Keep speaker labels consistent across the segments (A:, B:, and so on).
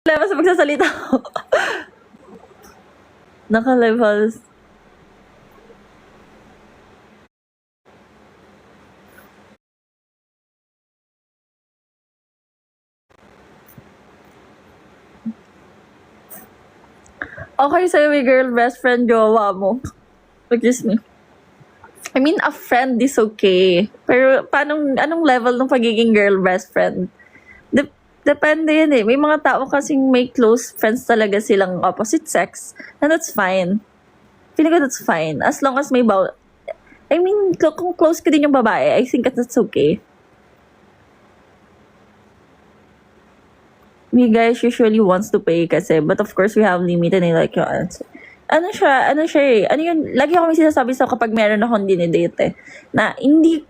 A: problema sa pagsasalita ko. Naka-levels. Okay sa'yo may girl best friend jowa mo. Which is me. I mean, a friend is okay. Pero anong level ng pagiging girl best friend? Depende yan eh. May mga tao kasing may close friends talaga silang opposite sex. And that's fine. Feeling ko that's fine. As long as may I mean, kung close ka din yung babae, I think that's okay. Me guys usually wants to pay kasi, but of course we have limit and I like your answer. Ano siya eh, ano yun, lagi ako may sinasabi sa kapag meron akong dinidate eh, na hindi,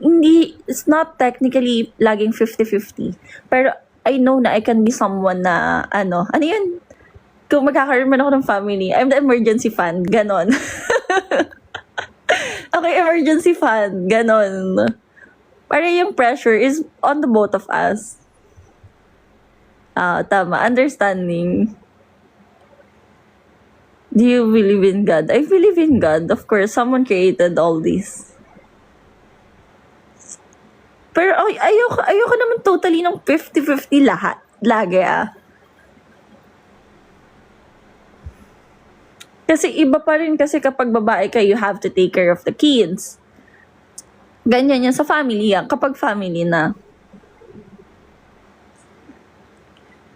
A: it's not technically laging 50-50, pero I know na I can be someone na, ano yun, kung magkakaroon man ako ng family, I'm the emergency fund, ganon. Okay, emergency fund, ganon. Para yung pressure is on the both of us. Tama. Understanding. Do you believe in God? I believe in God. Of course, someone created all this. Pero ayoko naman totally ng 50-50 lahat. Lagi Kasi iba pa rin kasi kapag babae ka, you have to take care of the kids. Ganyan yan sa family yan. Kapag family na.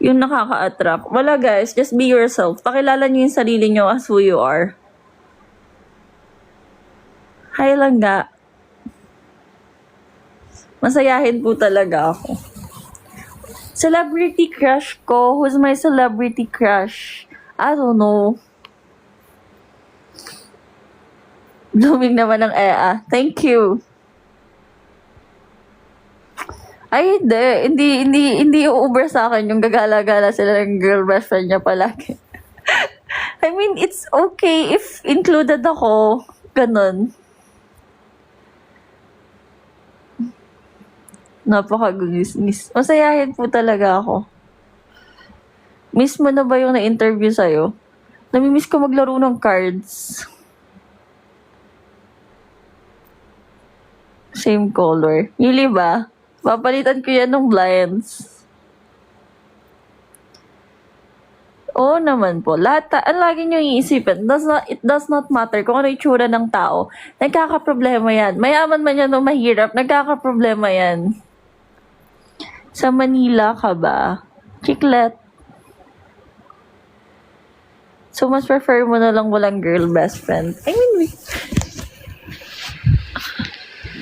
A: Yung nakaka-attract. Wala guys, just be yourself. Pakilala niyo yung sarili niyo as who you are. Hi langga. Masayahin po talaga ako. Celebrity crush ko. Who's my celebrity crush? I don't know. Blooming naman ng EA. Thank you. Ay, hindi uubra sa akin yung gagala-gala sila ng girl best friend niya palagi. I mean, it's okay if included ako. Ganun. Napakagulis. Masayahin po talaga ako. Miss mo na ba yung na-interview sa'yo? Namimiss ko maglaro ng cards. Same color. Yuli ba? Papalitan ko yan ng blinds. Oo naman po. Ang lagi nyo iisipin, it does not matter kung ano yung tsura ng tao. Nagkakaproblema yan. Mayaman man yan o mahirap, nagkakaproblema yan. Sa Manila ka ba? Chiclet. So, mas prefer mo na lang walang girl best friend. I mean,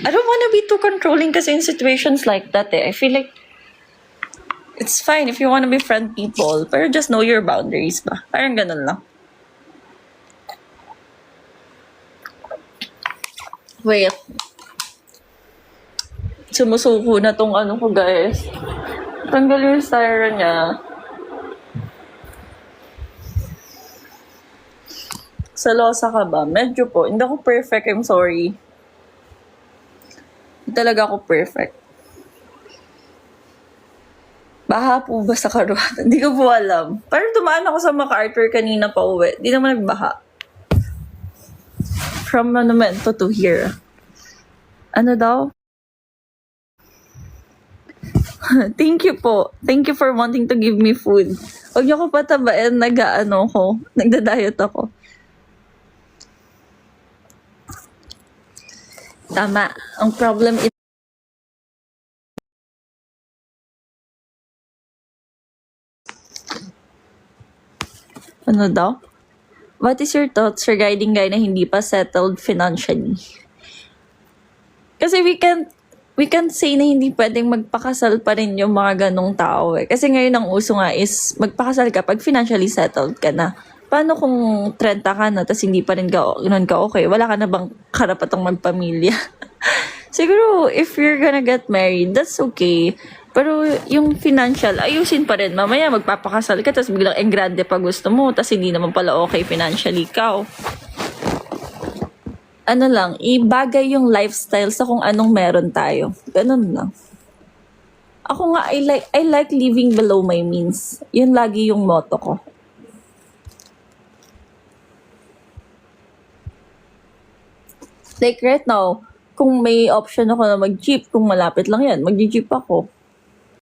A: I don't wanna be too controlling kasi in situations like that eh. I feel like it's fine if you wanna befriend people, pero just know your boundaries ba? Parang ganun lang. Wait. Sumusuko na tong ano ko guys. Tanggal yung styro niya. Salosa ka ba? Medyo po. Hindi ako perfect, I'm sorry. Talaga ako perfect. Baha po ba sa karuhan? Hindi ko po alam. Parang dumaan ako sa MacArthur kanina pa uwi. Di naman nagbaha. From Monumento to here. Ano daw? Thank you po. Thank you for wanting to give me food. Huwag niyo ko patabain, nagda-diet ako. Tama. Ang problem is ano daw? What is your thoughts regarding guy na hindi pa settled financially? Kasi we can't say na hindi pwedeng magpakasal pa rin yung mga ganong tao eh. Kasi ngayon ang uso nga is magpakasal ka pag financially settled ka na. Paano kung 30 ka na tapos hindi pa rin ka okay? Wala ka na bang karapatang magpamilya? Siguro, if you're gonna get married, that's okay. Pero yung financial, ayusin pa rin. Mamaya magpapakasal ka tapos biglang engrande pa gusto mo tapos hindi naman pala okay financially ikaw. Ano lang, ibagay yung lifestyle sa kung anong meron tayo. Ganun lang. Ako nga, I like living below my means. Yun lagi yung motto ko. Like right now, kung may option ako na mag-jeep, kung malapit lang yan, mag-jeep ako.